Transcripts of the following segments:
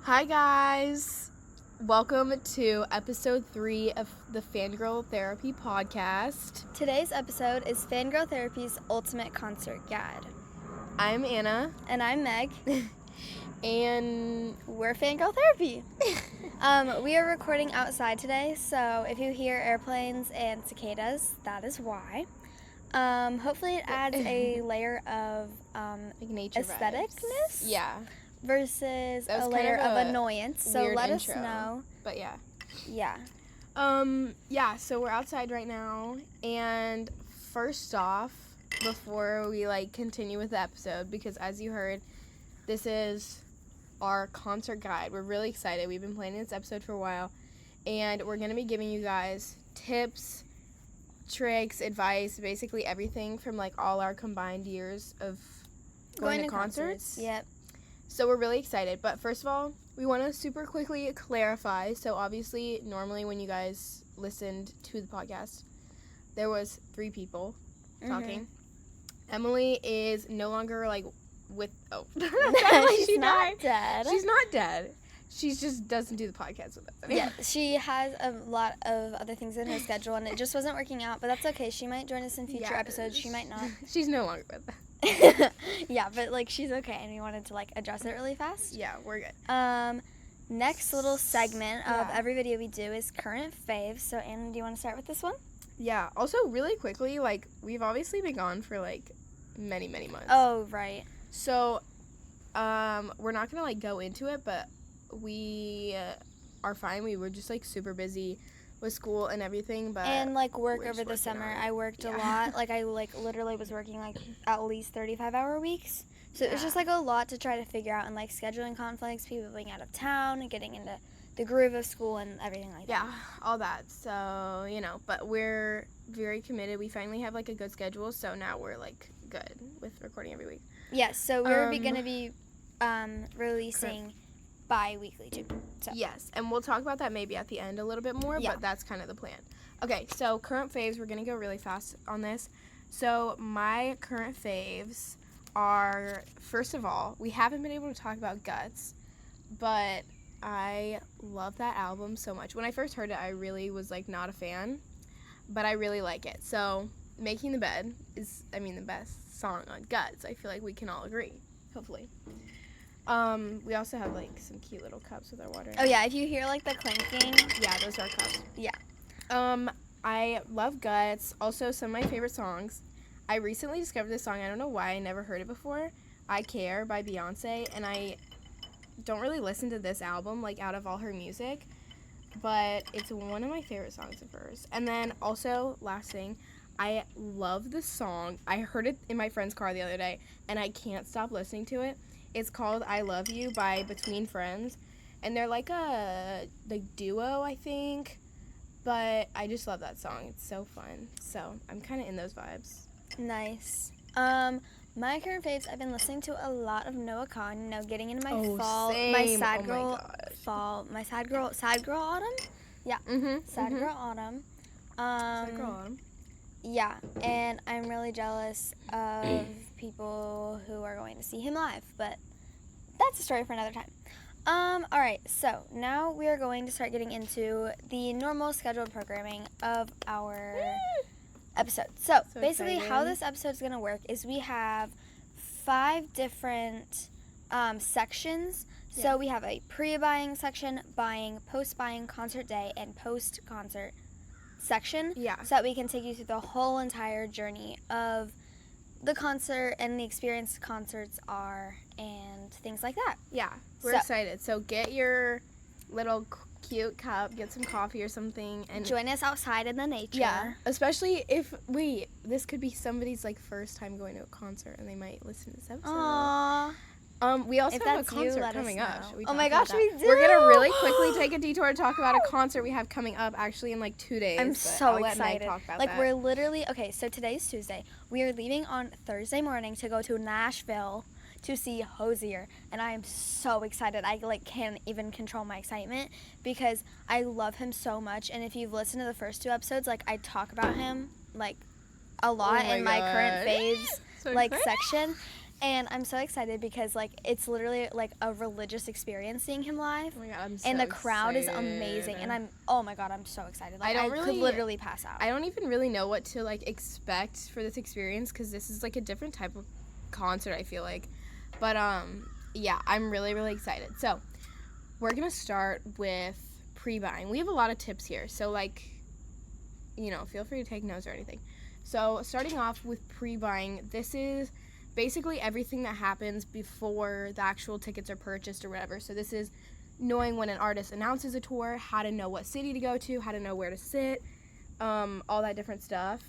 Hi guys, welcome to episode 3 of the Fangirl Therapy podcast. Today's episode is Fangirl Therapy's Ultimate Concert Guide. I'm Anna. And I'm Meg. And we're Fangirl Therapy. We are recording outside today, so if you hear airplanes and cicadas, that is why. Hopefully it adds a layer of like nature aestheticness. Vibes. Yeah. Versus a layer of annoyance. So let us know. But yeah. Yeah. So we're outside right now, and first off, before we continue with the episode, because as you heard, this is our concert guide. We're really excited. We've been planning this episode for a while, and we're going to be giving you guys tips, tricks, advice, basically everything from all our combined years of going to concerts. Yep. So we're really excited. But first of all, we want to super quickly clarify. So obviously, normally when you guys listened to the podcast, there was 3 people talking. Emily is no longer with. Oh, she's not dead. She's not dead. She just doesn't do the podcast with us anymore. Yeah, she has a lot of other things in her schedule, and it just wasn't working out. But that's okay. She might join us in future episodes. She might not. She's no longer with us. Yeah, but she's okay, and we wanted to address it really fast. Yeah, we're good. Next little segment of every video we do is current faves. So Anna, do you want to start with this one? Yeah. Also, really quickly, we've obviously been gone for many months. Oh, right. So, we're not gonna go into it, but we are fine. We were just super busy with school and everything, but work over the summer. I worked a lot. I literally was working at least 35-hour weeks. So it was just a lot to try to figure out, and scheduling conflicts, people being out of town, and getting into the groove of school and everything like that. Yeah, all that. So, but we're very committed. We finally have a good schedule, so now we're good with recording every week. Yes, so we're going to be releasing bi-weekly too. So. Yes, and we'll talk about that maybe at the end a little bit more, but that's kind of the plan. Okay, so current faves, we're going to go really fast on this. So my current faves are, first of all, we haven't been able to talk about Guts, but I love that album so much. When I first heard it, I really was not a fan, but I really like it. So Making the Bed is, the best song on Guts. I feel we can all agree, hopefully. We also have some cute little cups with our water. Oh yeah, if you hear the clanking. Yeah, those are cups. Yeah. I love Guts. Also, some of my favorite songs. I recently discovered this song. I don't know why I never heard it before. I Care by Beyonce, and I don't really listen to this album out of all her music, but it's one of my favorite songs of hers. And then also, last thing, I love the song. I heard it in my friend's car the other day, and I can't stop listening to it. It's called I Love You by Between Friends, and they're a duo, I think, but I just love that song. It's so fun. So I'm kind of in those vibes. Nice. My current faves, I've been listening to a lot of Noah Kahn, getting into my fall, same. my sad girl fall, my sad girl autumn? Yeah. Sad girl autumn. Sad girl autumn. Yeah, and I'm really jealous of people who are going to see him live, but that's a story for another time. Alright, so now we are going to start getting into the normal scheduled programming of our episode. So basically excited. How this episode is going to work is we have 5 different sections. Yeah. So we have a pre-buying section, buying, post-buying, concert day, and post-concert section. Yeah. So that we can take you through the whole entire journey of the concert and the experience concerts are and things like that. Yeah, we're excited. So get your little cute cup, get some coffee or something, and join us outside in the nature. Yeah, especially if this could be somebody's first time going to a concert, and they might listen to this episode. Aww. We also have a concert coming up. Oh my gosh, we do! We're gonna really quickly take a detour to talk about a concert we have coming up, actually in 2 days. I'm so excited. Let Meg talk about that. We're literally so today's Tuesday. We are leaving on Thursday morning to go to Nashville to see Hosier, and I am so excited. I can't even control my excitement because I love him so much. And if you've listened to the first 2 episodes, I talk about him a lot in my current faves section. And I'm so excited because, like, it's literally, like, a religious experience seeing him live. Oh my god, I'm so And the crowd is excited. amazing. And oh my god, I'm so excited. Like, I could literally pass out. I don't even really know what to, like, expect for this experience because this is, like, a different type of concert, I feel like. But, yeah, I'm really, really excited. So, we're going to start with pre-buying. We have a lot of tips here. So, like, you know, feel free to take notes or anything. So, starting off with pre-buying, this is basically everything that happens before the actual tickets are purchased or whatever. So, this is knowing when an artist announces a tour, how to know what city to go to, how to know where to sit, all that different stuff.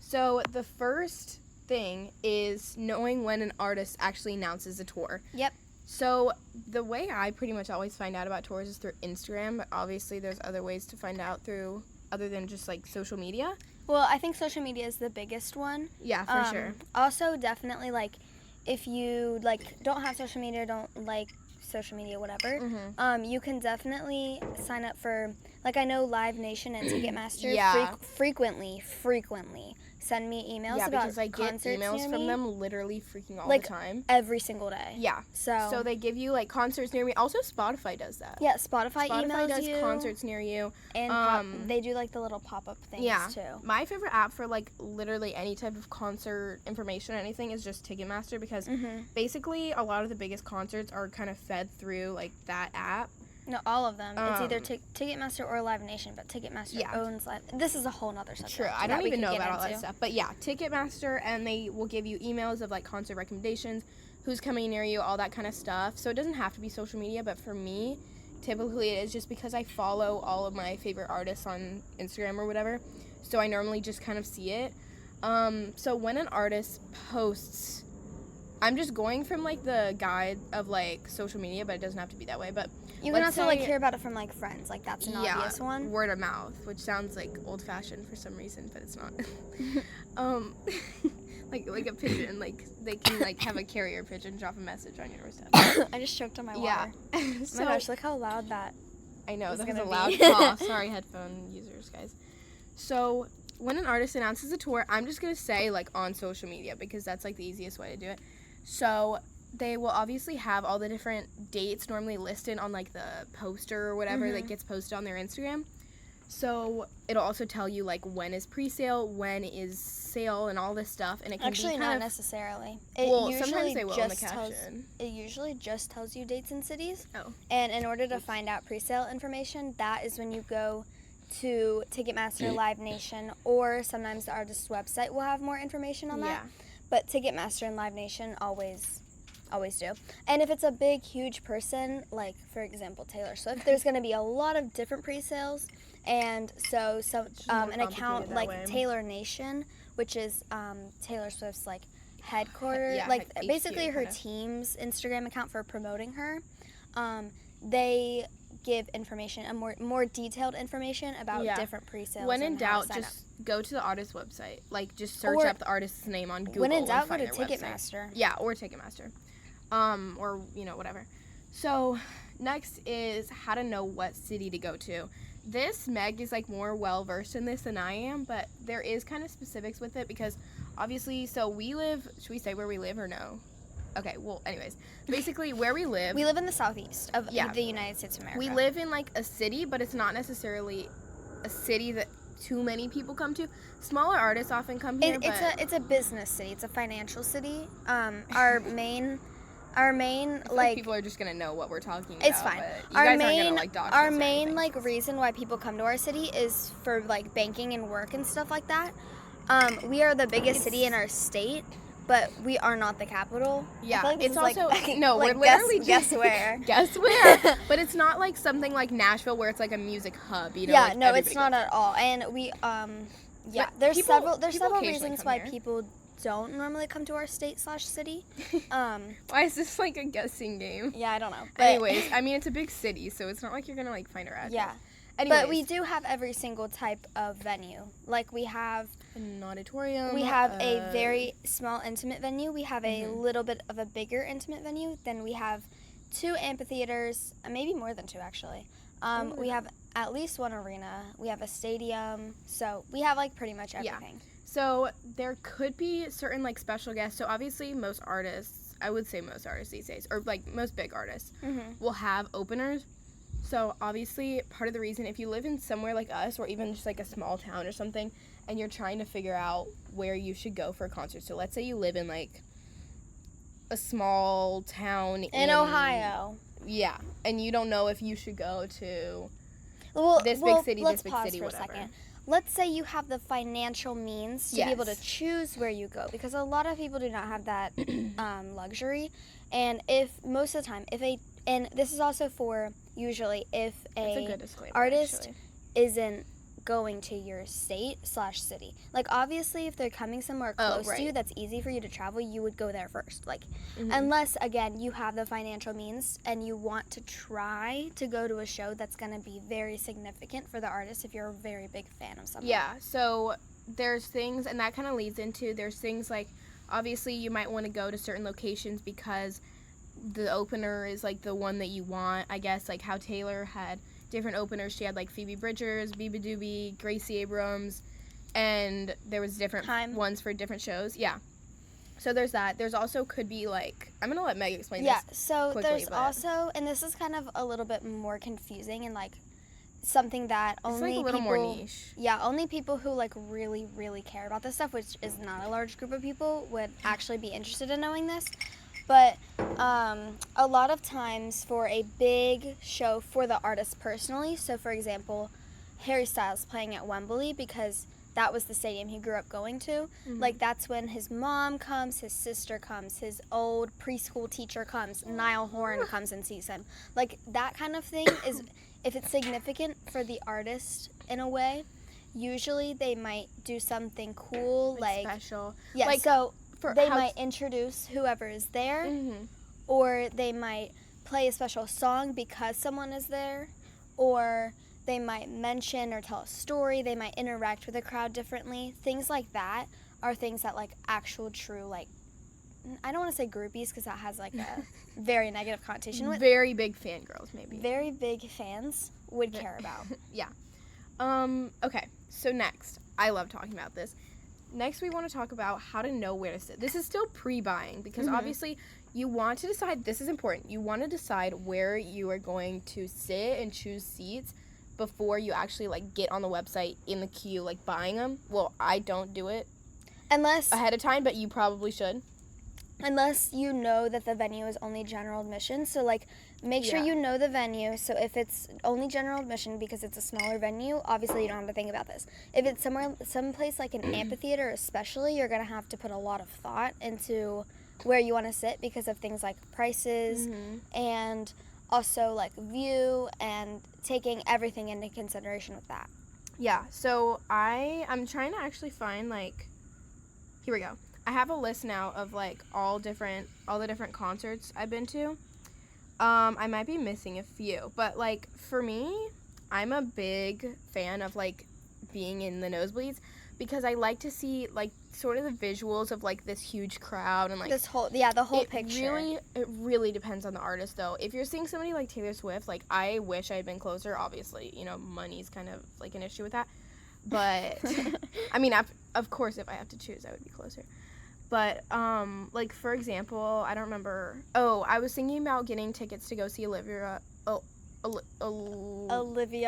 So, the first thing is knowing when an artist actually announces a tour. Yep. So, the way I pretty much always find out about tours is through Instagram, but obviously there's other ways to find out through other than just, like, social media. Well, I think social media is the biggest one. Yeah, for sure. Also, definitely, like, if you, like, don't have social media, don't like social media, whatever, you can definitely sign up for, like, I know Live Nation and Ticketmaster frequently send me emails about because I get emails from them literally freaking all the time. Every single day. Yeah. So they give you, like, concerts near me. Also, Spotify does that. Yeah, Spotify emails does you. concerts near you. And they do, like, the little pop-up things, too. My favorite app for, like, literally any type of concert information or anything is just Ticketmaster because basically a lot of the biggest concerts are kind of fed through, like, that app. No, all of them. It's either Ticketmaster or Live Nation, but Ticketmaster owns Live. This is a whole nother subject. True, I don't even know about all that stuff. But yeah, Ticketmaster, and they will give you emails of, like, concert recommendations, who's coming near you, all that kind of stuff. So it doesn't have to be social media, but for me, typically it is just because I follow all of my favorite artists on Instagram or whatever. So I normally just kind of see it. So when an artist posts, I'm just going from, like, the guide of, like, social media, but it doesn't have to be that way. But you can also, like, hear about it from, like, friends. Like, that's an obvious one. Word of mouth, which sounds, like, old-fashioned for some reason, but it's not. Like a pigeon. Like, they can, like, have a carrier pigeon drop a message on your doorstep. I just choked on my water. So, oh my gosh, look how loud that I know, is that was a gonna loud be. cough. Sorry, headphone users, guys. So, when an artist announces a tour, I'm just going to say, like, on social media, because that's, like, the easiest way to do it. So, they will obviously have all the different dates normally listed on, like, the poster or whatever that gets posted on their Instagram. So, it'll also tell you, like, when is pre-sale, when is sale, and all this stuff. And it can actually be not kind necessarily. Sometimes they will in the caption. It usually just tells you dates and cities. Oh. And in order to find out pre-sale information, that is when you go to Ticketmaster, Live Nation, or sometimes the artist's website will have more information on that. But Ticketmaster and Live Nation always do. And if it's a big, huge person, like, for example, Taylor Swift, there's going to be a lot of different pre-sales. And so an account like Taylor Nation, which is Taylor Swift's, like, headquarters, basically her team's Instagram account for promoting her, they give information, more detailed information about different pre-sales. When in doubt, just go to the artist's website. Like, just search up the artist's name on Google. When in doubt, go to Ticketmaster. Yeah, or Ticketmaster. Or, you know, whatever. So, next is how to know what city to go to. This, Meg is, like, more well-versed in this than I am, but there is kind of specifics with it because, obviously, so we live, should we say where we live or no? Okay, well, anyways, basically where we live in the southeast of the United States of America. We live in, like, a city, but it's not necessarily a city that too many people come to. Smaller artists often come here, it's a business city. It's a financial city. Our main like people are just gonna know what we're talking about. It's fine. Our main like reason why people come to our city is for, like, banking and work and stuff like that. We are the biggest city in our state, but we are not the capital. Yeah, like it's also like, no. Like, we're literally guess where. Guess where? But it's not like something like Nashville where it's like a music hub. You know? Yeah, like no, it's not at all. And we there's several reasons why people don't normally come to our state/city. Why is this like a guessing game? Yeah, I don't know. But anyways, I mean, it's a big city, so it's not like you're gonna, like, find our address. Yeah. Anyways. But we do have every single type of venue. Like, we have an auditorium. We have a very small, intimate venue. We have a little bit of a bigger, intimate venue. Then we have 2 amphitheaters, maybe more than 2, actually. We have at least 1 arena. We have a stadium. So we have, like, pretty much everything. Yeah. So there could be certain, like, special guests. So obviously most artists I would say most artists these days, or like most big artists, Mm-hmm. will have openers. So obviously, part of the reason, if you live in somewhere like us, or even just like a small town or something, and you're trying to figure out where you should go for a concert. So let's say you live in like a small town In Ohio. Yeah, and you don't know if you should go to Well, this big city, let's this big pause city, for whatever. a second. Let's say you have the financial means to be able to Yes. choose where you go, because a lot of people do not have that luxury. And if most of the time, and this is also for usually if That's a good disclaimer, artist actually. isn't going to your state/city. Like, obviously, if they're coming somewhere close to you that's easy for you to travel, you would go there first. Like, unless, again, you have the financial means and you want to try to go to a show that's going to be very significant for the artist if you're a very big fan of something. Yeah, so there's things, and that kind of leads into, there's things like, obviously you might want to go to certain locations because the opener is like the one that you want. I guess like how Taylor had different openers. She had like Phoebe Bridgers, Biba Doobie, Gracie Abrams, and there was different ones for different shows. Yeah. So there's that. There's also could be like, I'm going to let Meg explain this. Yeah, so quickly, there's also, and this is kind of a little bit more confusing and like something that only it's like a little people, more niche. Yeah, only people who like really, really care about this stuff, which is not a large group of people, would actually be interested in knowing this. But a lot of times for a big show for the artist personally, so for example, Harry Styles playing at Wembley because that was the stadium he grew up going to. Like, that's when his mom comes, his sister comes, his old preschool teacher comes, Niall Horan comes and sees him. Like, that kind of thing is, if it's significant for the artist in a way, usually they might do something cool, like special. Yeah, like, so they might introduce whoever is there, or they might play a special song because someone is there, or they might mention or tell a story. They might interact with the crowd differently. Things like that are things that like actual true, like, I don't want to say groupies because that has like a very negative connotation with very big fangirls, maybe. Very big fans would care about. Yeah. Okay, so next, I love talking about this. Next, we want to talk about how to know where to sit. This is still pre-buying because obviously you want to decide, this is important, you want to decide where you are going to sit and choose seats before you actually like get on the website in the queue, like buying them. Well, I don't do it Unless ahead of time, but you probably should. Unless you know that the venue is only general admission. So, like, make sure you know the venue. So, if it's only general admission because it's a smaller venue, obviously you don't have to think about this. If it's someplace like an amphitheater especially, you're going to have to put a lot of thought into where you want to sit because of things like prices and also, like, view and taking everything into consideration with that. Yeah, so I'm trying to actually find, like, here we go. I have a list now of like all the different concerts I've been to. I might be missing a few, but like for me, I'm a big fan of like being in the nosebleeds because I like to see like sort of the visuals of like this huge crowd and like the whole picture. It really depends on the artist though. If you're seeing somebody like Taylor Swift, like I wish I had been closer. Obviously, you know, money's kind of like an issue with that. But I mean, of course, if I have to choose, I would be closer. But, like, for example, I don't remember. Oh, I was thinking about getting tickets to go see Olivia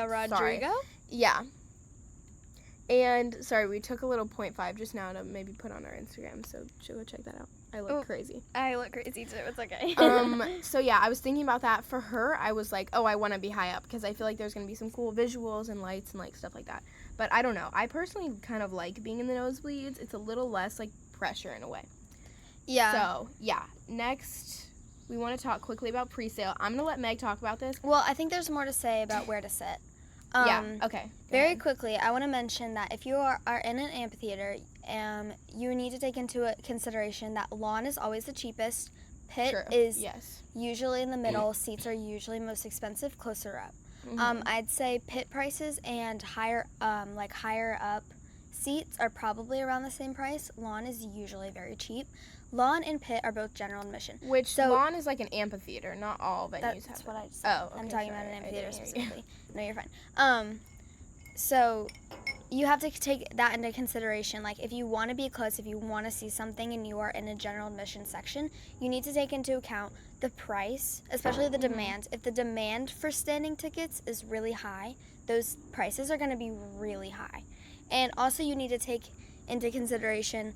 Rodrigo? Sorry. Yeah. And, sorry, we took a little 0.5 just now to maybe put on our Instagram, so should go check that out. I look crazy. I look crazy, too. It's okay. So, yeah, I was thinking about that. For her, I was like, oh, I want to be high up because I feel like there's going to be some cool visuals and lights and, like, stuff like that. But I don't know. I personally kind of like being in the nosebleeds. It's a little less, like, pressure in a way. Yeah. So, yeah. Next, we want to talk quickly about pre-sale. I'm going to let Meg talk about this. Well, I think there's more to say about where to sit. Yeah, okay. Very quickly, I want to mention that if you are in an amphitheater, you need to take into consideration that lawn is always the cheapest. Pit is usually in the middle. Seats are usually most expensive, closer up. I'd say pit prices and higher up seats are probably around the same price. Lawn is usually very cheap. Lawn and pit are both general admission. Lawn is like an amphitheater. Not all venues have That's it. what I said. Oh, okay, I'm talking sorry. about an amphitheater specifically. No, you're fine. So you have to take that into consideration. Like, if you want to be close, if you want to see something and you are in a general admission section, you need to take into account the price, especially the demand. If the demand for standing tickets is really high, those prices are going to be really high. And also you need to take into consideration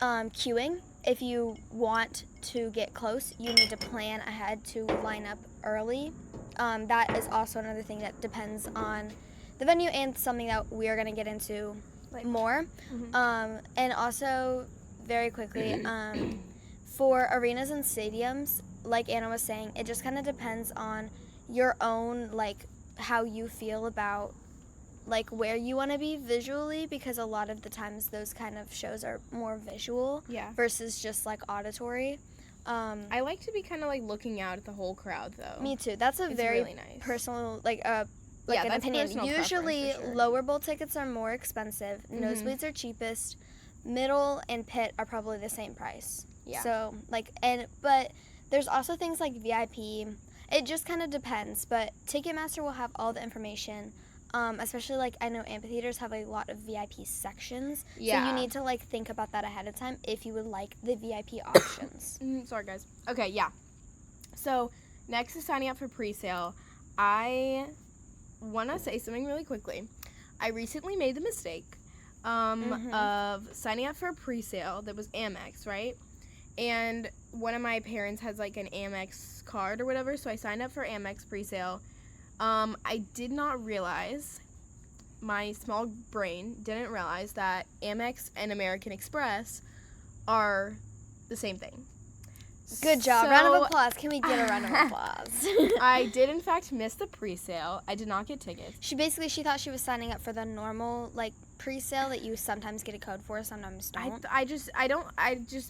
queuing. If you want to get close, you need to plan ahead to line up early. That is also another thing that depends on the venue and something that we are going to get into more. And also, very quickly, for arenas and stadiums, like Anna was saying, it just kind of depends on your own, like, how you feel about, like, where you want to be visually, because a lot of the times those kind of shows are more visual versus just, like, auditory. I like to be kind of, like, looking out at the whole crowd, though. Me too. That's a very really nice. personal, like an opinion. Usually, sure. lower bowl tickets are more expensive. Nosebleeds are cheapest. Middle and pit are probably the same price. Yeah. So, like, but there's also things like VIP. It just kind of depends, but Ticketmaster will have all the information. Especially, like, I know amphitheaters have a lot of VIP sections. Yeah. So you need to, like, think about that ahead of time if you would like the VIP options. Sorry, guys. Okay, yeah. So, next is signing up for pre-sale. I want to say something really quickly. I recently made the mistake of signing up for a pre-sale that was Amex, right? And one of my parents has, like, an Amex card or whatever, so I signed up for Amex pre-sale. I did not realize, my small brain didn't realize that Amex and American Express are the same thing. Good job. Round of applause. Can we get a round of applause? I did, in fact, miss the pre-sale. I did not get tickets. She thought she was signing up for the normal, like, pre-sale that you sometimes get a code for, sometimes don't.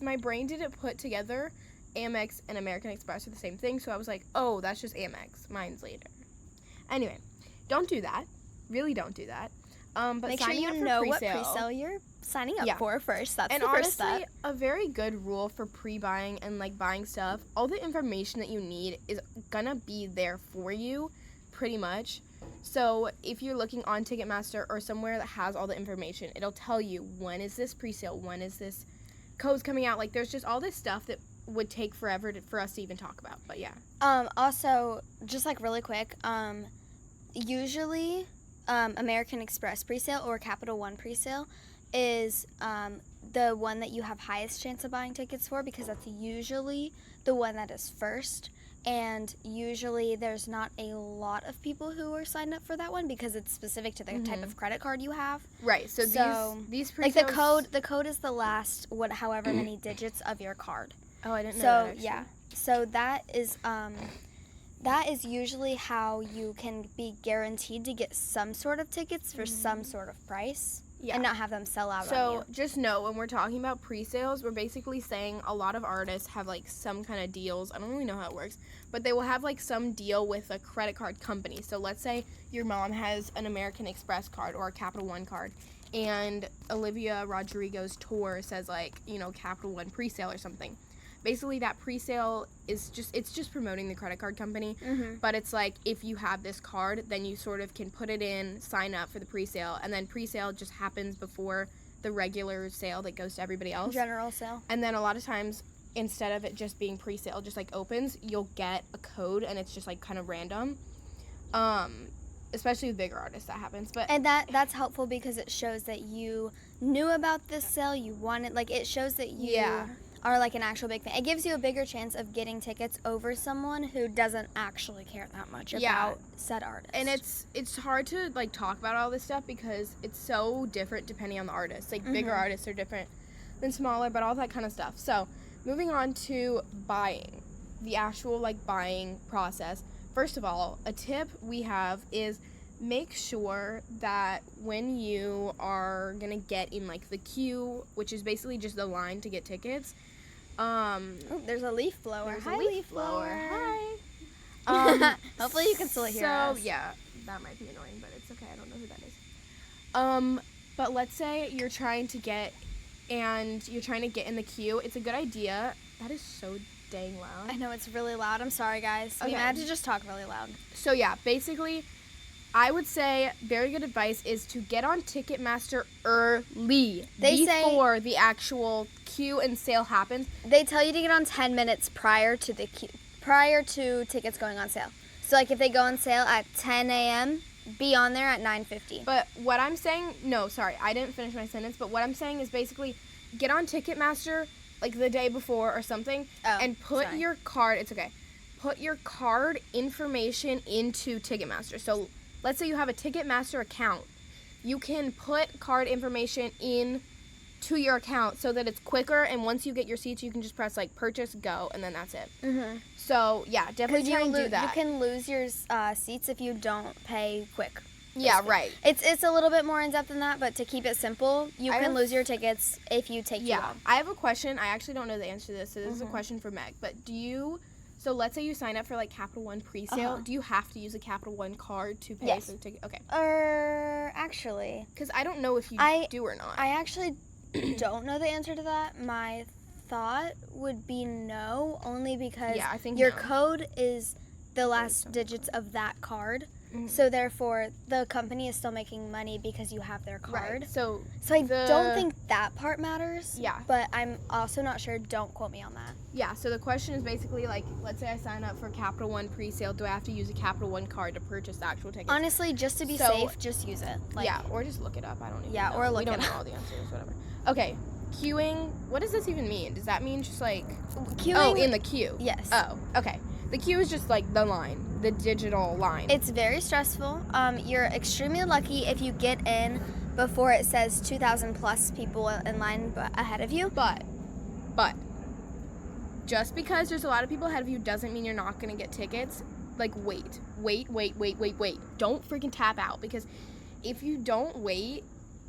My brain didn't put together Amex and American Express are the same thing, so I was like, oh, that's just Amex. Mine's later. Anyway, don't do that. Really don't do that. But make sure you know what pre-sale you're signing up for first. That's the first step. And honestly, a very good rule for pre-buying and, like, buying stuff, all the information that you need is gonna be there for you, pretty much. So if you're looking on Ticketmaster or somewhere that has all the information, it'll tell you when is this pre-sale, when is this code's coming out. Like, there's just all this stuff that would take forever for us to even talk about. But yeah. Also, just, like, really quick, usually American Express presale or Capital One presale is the one that you have highest chance of buying tickets for, because that's usually the one that is first, and usually there's not a lot of people who are signed up for that one because it's specific to the type of credit card you have. Right. So these presales, like, the code is the last however many digits of your card. Oh, I didn't know that, that, actually. Yeah. So that is usually how you can be guaranteed to get some sort of tickets for some sort of price and not have them sell out on you. So just know, when we're talking about pre-sales, we're basically saying a lot of artists have, like, some kind of deals. I don't really know how it works, but they will have, like, some deal with a credit card company. So let's say your mom has an American Express card or a Capital One card, and Olivia Rodrigo's tour says, like, you know, Capital One pre-sale or something. Basically, that pre-sale is just promoting the credit card company, but it's like, if you have this card, then you sort of can put it in, sign up for the pre-sale, and then pre-sale just happens before the regular sale that goes to everybody else. General sale. And then a lot of times, instead of it just being pre-sale, just, like, opens, you'll get a code, and it's just, like, kind of random. Especially with bigger artists, that happens. And that's helpful because it shows that you knew about this sale, you wanted, like, it shows that you are, like, an actual big fan. It gives you a bigger chance of getting tickets over someone who doesn't actually care that much about said artist. And it's hard to, like, talk about all this stuff because it's so different depending on the artist. Like, bigger artists are different than smaller, but all that kind of stuff. So, moving on to buying, the actual, like, buying process. First of all, a tip we have is make sure that when you are going to get in, like, the queue, which is basically just the line to get tickets. There's a leaf blower. Hi, leaf blower. Hi. Hopefully you can still hear us. So, yeah, that might be annoying, but it's okay. I don't know who that is. But let's say you're trying to get in the queue. It's a good idea. That is so dang loud. I know, it's really loud. I'm sorry, guys. Okay. We had to just talk really loud. So, yeah, basically, I would say very good advice is to get on Ticketmaster early. They say before the actual queue and sale happens. they tell you to get on 10 minutes prior to the queue, prior to tickets going on sale. So like if they go on sale at 10 a.m., be on there at 9:50. But what I'm saying, no, sorry, I didn't finish my sentence. But what I'm saying is basically get on Ticketmaster like the day before or something, and put your card. It's okay. Put your card information into Ticketmaster. So let's say you have a Ticketmaster account. You can put card information in to your account so that it's quicker, and once you get your seats, you can just press like purchase, go, and then that's it. Mm-hmm. So yeah, definitely try and do that. You can lose your seats if you don't pay quick. Yeah, right. It's a little bit more in depth than that, but to keep it simple, you can lose your tickets if you take too long. I have a question. I actually don't know the answer to this, so this is a question for Meg. But so let's say you sign up for like Capital One pre-sale. Do you have to use a Capital One card to pay for the ticket? Okay. Actually. Because I don't know if you do or not. I actually don't know the answer to that. My thought would be no, only because I think your no. code is the last digits of that card. So therefore, the company is still making money because you have their card. Right. So I don't think that part matters. Yeah. But I'm also not sure. Don't quote me on that. Yeah. So the question is basically like, let's say I sign up for Capital One pre-sale. Do I have to use a Capital One card to purchase the actual ticket? Honestly, just to be safe, just use it. Or just look it up. I don't even know. Yeah, or look we don't it know up. all the answers. Whatever. Okay. Queuing. What does this even mean? Does that mean just like Queuing? Oh, in the queue. Yes. Oh, okay. The queue is just like the line, the digital line. It's very stressful. You're extremely lucky if you get in before it says 2,000 plus people in line ahead of you. But, just because there's a lot of people ahead of you doesn't mean you're not going to get tickets. Like, wait. Don't freaking tap out, because if you don't wait,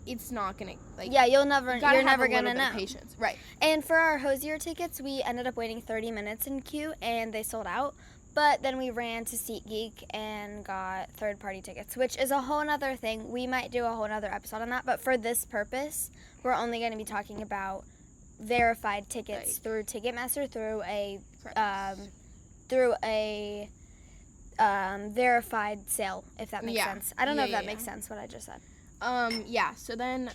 it's not going to, like... Yeah, you're never going to know. Patience. Right. And for our Hosier tickets, we ended up waiting 30 minutes in queue, and they sold out. But then we ran to SeatGeek and got third-party tickets, which is a whole other thing. We might do a whole other episode on that, but for this purpose, we're only going to be talking about verified tickets through Ticketmaster, through a verified sale, if that makes sense. I don't know if that makes sense, what I just said. So then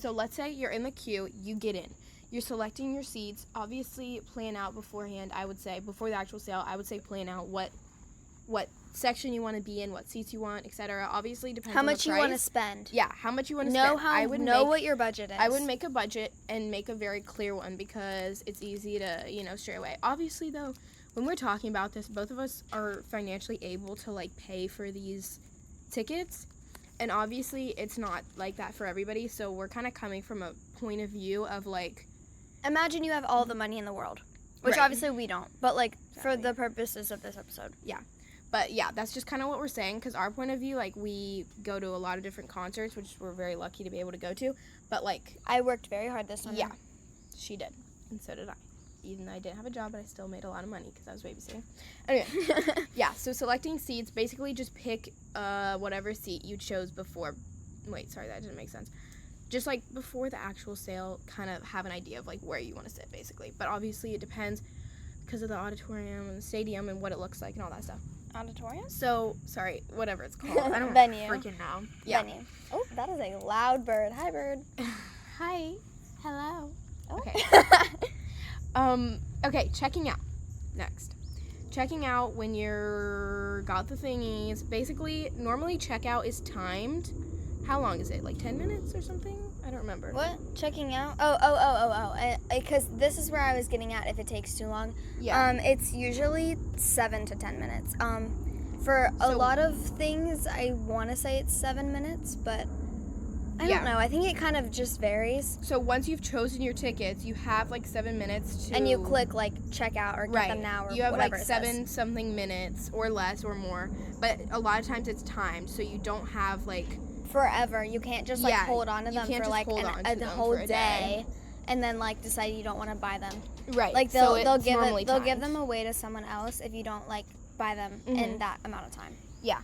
let's say you're in the queue, you get in. You're selecting your seats. Obviously, plan out beforehand, I would say, before the actual sale, I would say plan out what section you want to be in, what seats you want, etc. Obviously, depends on the price. How much you want to spend. Yeah, how much you want to spend. Know what your budget is. I would make a budget and make a very clear one, because it's easy to, stray away. Obviously, though, when we're talking about this, both of us are financially able to, like, pay for these tickets. And obviously, it's not like that for everybody, so we're kind of coming from a point of view of, like... Imagine you have all the money in the world, which obviously we don't, but, like, for the purposes of this episode. Yeah. But, yeah, that's just kind of what we're saying, because our point of view, like, we go to a lot of different concerts, which we're very lucky to be able to go to, but, like... I worked very hard this summer. Yeah, she did, and so did I. Even though I didn't have a job, but I still made a lot of money because I was babysitting. Anyway, yeah, so selecting seats, basically just pick whatever seat you chose before. Wait, sorry, that didn't make sense. Just, like, before the actual sale, kind of have an idea of, like, where you want to sit, basically. But obviously it depends because of the auditorium and the stadium and what it looks like and all that stuff. Auditorium? So, sorry, whatever it's called. I don't Venue. freaking know. Yeah. Venue. Oh, that is a loud bird. Hi, bird. Hi. Hello. Oh. Okay. Okay, checking out. Next. Checking out when you're got the thingies. Basically, normally checkout is timed. How long is it? Like 10 minutes or something? I don't remember. What? Checking out? Oh. Because this is where I was getting at if it takes too long. Yeah. It's usually 7 to 10 minutes. For a lot of things, I want to say it's 7 minutes, but I don't know. I think it kind of just varies. So once you've chosen your tickets, you have like 7 minutes to... And you click like check out or get them now or whatever. You have like 7 something minutes or less or more. But a lot of times it's timed, so you don't have like... Forever. You can't just like hold on to them for like a whole day and then like decide you don't want to buy them. Right. Like they'll give them away to someone else if you don't like buy them in that amount of time. Yeah.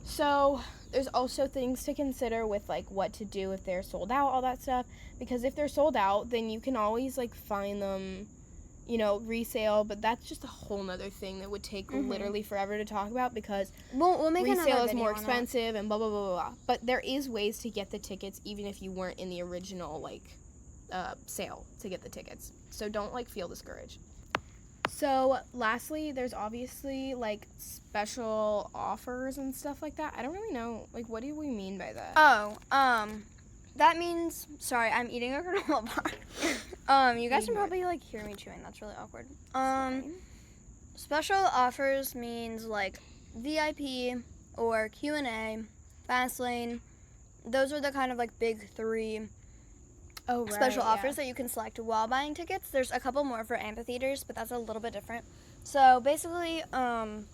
So there's also things to consider with like what to do if they're sold out, all that stuff. Because if they're sold out, then you can always like find them, resale, but that's just a whole nother thing that would take literally forever to talk about because we'll make another resale is video more on it. expensive and blah, blah, blah, blah, blah. But there is ways to get the tickets even if you weren't in the original, sale to get the tickets. So don't, feel discouraged. So, lastly, there's obviously, special offers and stuff like that. I don't really know, what do we mean by that? Oh, that means, sorry, I'm eating a granola bar. You guys can probably, hear me chewing. That's really awkward. Special offers means, VIP or Q&A, Fastlane. Those are the kind of, big three special offers that you can select while buying tickets. There's a couple more for amphitheaters, but that's a little bit different. So, basically, I'm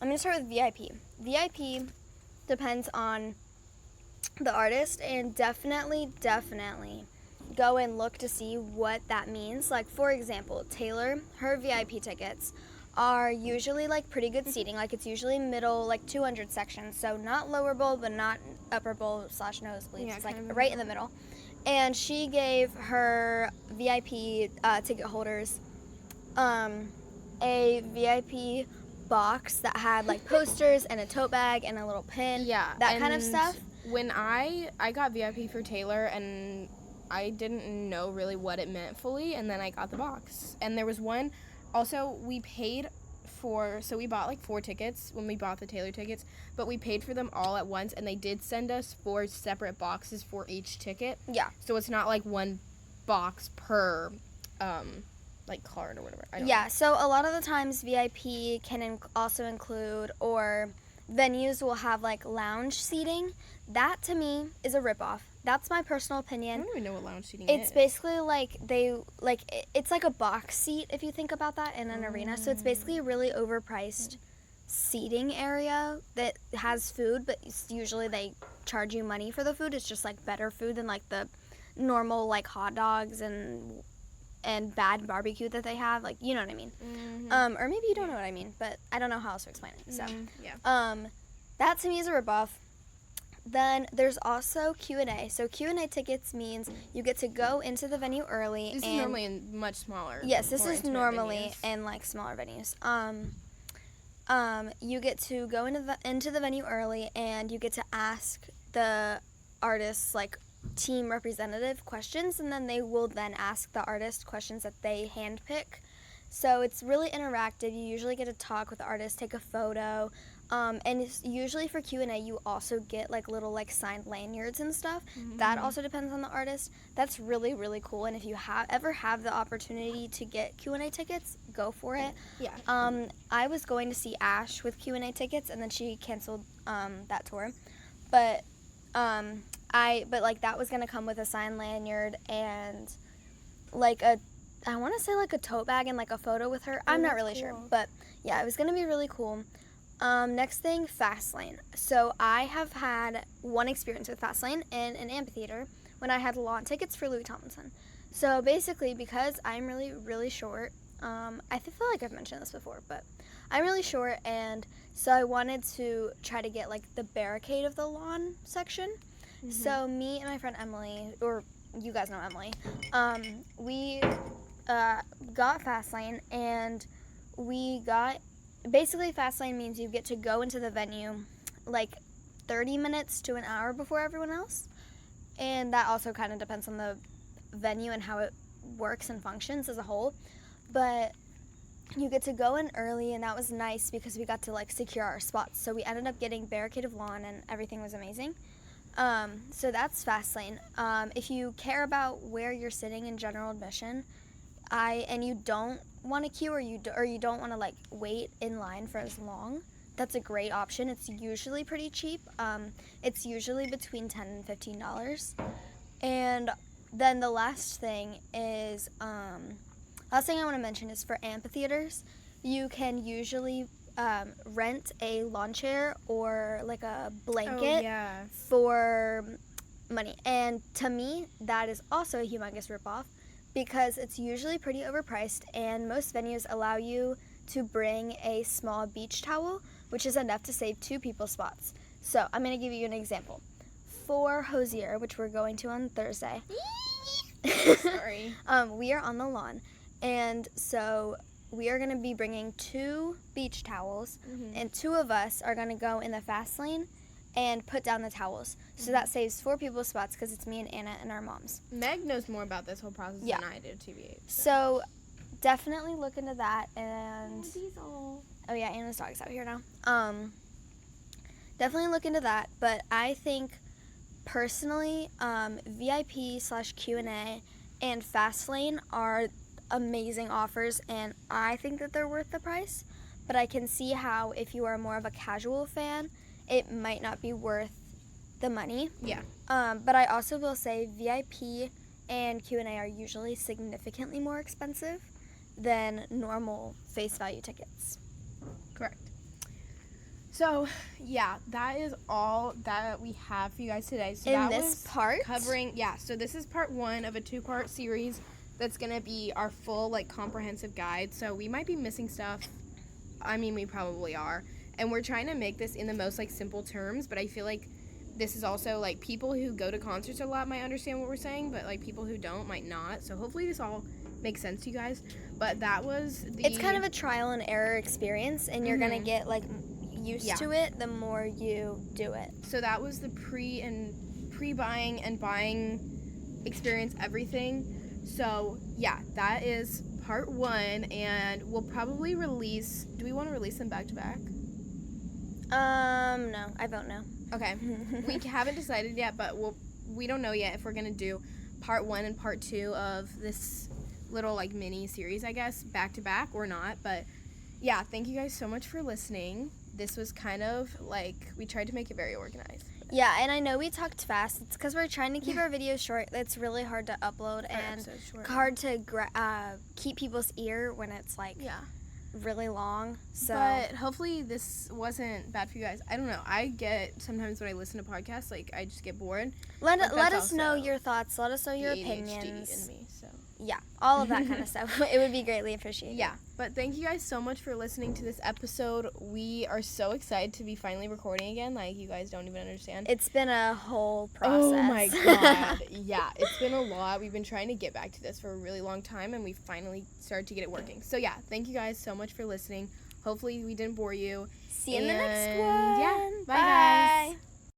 going to start with VIP. VIP depends on the artist, and definitely go and look to see what that means. For example, Taylor, her VIP tickets are usually pretty good seating. It's usually middle 200 sections, so not lower bowl but not upper bowl / nosebleeds. Yeah, it's right in the middle. And she gave her VIP ticket holders a VIP box that had posters and a tote bag and a little pin, that kind of stuff. When I got VIP for Taylor, and I didn't know really what it meant fully, and then I got the box. And there was one, also, we paid so we bought 4 tickets when we bought the Taylor tickets, but we paid for them all at once, and they did send us 4 separate boxes for each ticket. Yeah. So it's not one box per card or whatever. I don't know. So a lot of the times VIP can also include, or venues will have lounge seating. That to me is a ripoff. That's my personal opinion. I don't even know what lounge seating is. It's basically it's like a box seat if you think about that in an arena. So it's basically a really overpriced seating area that has food, but usually they charge you money for the food. It's just better food than the normal hot dogs and bad barbecue that they have. You know what I mean. Mm-hmm. Or maybe you don't know what I mean, but I don't know how else to explain it. So yeah. that to me is a ripoff. Then there's also Q&A. So Q&A tickets means you get to go into the venue early. This is normally in much smaller. Yes, this is normally venues. in smaller venues. You get to go into the venue early, and you get to ask the artists team representative questions, and then they will then ask the artist questions that they handpick. So it's really interactive. You usually get to talk with the artist, take a photo. And it's usually for Q&A, you also get little signed lanyards and stuff. Mm-hmm. That also depends on the artist. That's really, really cool. And if you ever have the opportunity to get Q&A tickets, go for it. Yeah. I was going to see Ash with Q&A tickets, and then she canceled that tour. But that was gonna come with a signed lanyard and I want to say a tote bag and a photo with her. I'm not really sure, but yeah, it was gonna be really cool. Next thing, Fastlane. So I have had one experience with Fastlane in an amphitheater when I had lawn tickets for Louis Tomlinson. So basically, because I'm really, really short, I feel like I've mentioned this before, but I'm really short, and so I wanted to try to get the barricade of the lawn section. Mm-hmm. So me and my friend Emily, or you guys know Emily, we got Fastlane, and we got... Basically, Fastlane means you get to go into the venue 30 minutes to an hour before everyone else. And that also kind of depends on the venue and how it works and functions as a whole. But you get to go in early, and that was nice because we got to secure our spots. So we ended up getting barricaded lawn, and everything was amazing. So that's Fastlane. If you care about where you're sitting in general admission, and you don't want to queue, or you don't want to wait in line for as long, that's a great option. It's usually pretty cheap. It's usually between $10 and $15. And then the last thing is I want to mention is for amphitheaters, you can usually rent a lawn chair or a blanket for money. And to me, that is also a humongous ripoff, because it's usually pretty overpriced, and most venues allow you to bring a small beach towel, which is enough to save 2 people's spots. So I'm going to give you an example. For Hosier, which we're going to on Thursday, Sorry. we are on the lawn, And so we are going to be bringing 2 beach towels, and 2 of us are going to go in the fast lane and put down the towels. So that saves 4 people's spots because it's me and Anna and our moms. Meg knows more about this whole process than I do, TBH. So definitely look into that. And Diesel. oh yeah, Anna's dog's out here now. Definitely look into that. But I think personally, VIP/Q&A and Fastlane are amazing offers, and I think that they're worth the price. But I can see how if you are more of a casual fan, it might not be worth the money. Yeah. But I also will say VIP and Q&A are usually significantly more expensive than normal face value tickets. Correct. So, yeah, that is all that we have for you guys today. So In that this was part? so this is part 1 of a 2-part series that's going to be our full, like, comprehensive guide. So we might be missing stuff. I mean, we probably are. And we're trying to make this in the most, like, simple terms, but I feel like this is also, like, people who go to concerts a lot might understand what we're saying, but, like, people who don't might not. So hopefully this all makes sense to you guys. But that was It's kind of a trial and error experience, and you're going to get, like, used to it the more you do it. So that was the pre-buying and buying experience, everything. So yeah, that is part 1, and we'll probably release. Do we want to release them back to back? No, I vote no. Okay, we haven't decided yet, but we don't know yet if we're gonna do part 1 and part 2 of this little, like, mini series, I guess, back to back or not. But yeah, thank you guys so much for listening. This was kind of like, we tried to make it very organized. Yeah, and I know we talked fast. It's because we're trying to keep our videos short. It's really hard to upload and hard to keep people's ear when it's, like, really long. So, but hopefully this wasn't bad for you guys. I don't know. I get, sometimes when I listen to podcasts, like, I just get bored. Let us know your thoughts. Let us know your opinions. ADHD in me, so. Yeah, all of that kind of stuff. It would be greatly appreciated. Yeah, but thank you guys so much for listening to this episode. We are so excited to be finally recording again. Like, you guys don't even understand. It's been a whole process. Oh my god. Yeah, it's been a lot. We've been trying to get back to this for a really long time, and we finally started to get it working. So yeah, thank you guys so much for listening. Hopefully we didn't bore you. See you in the next one. Yeah, bye guys.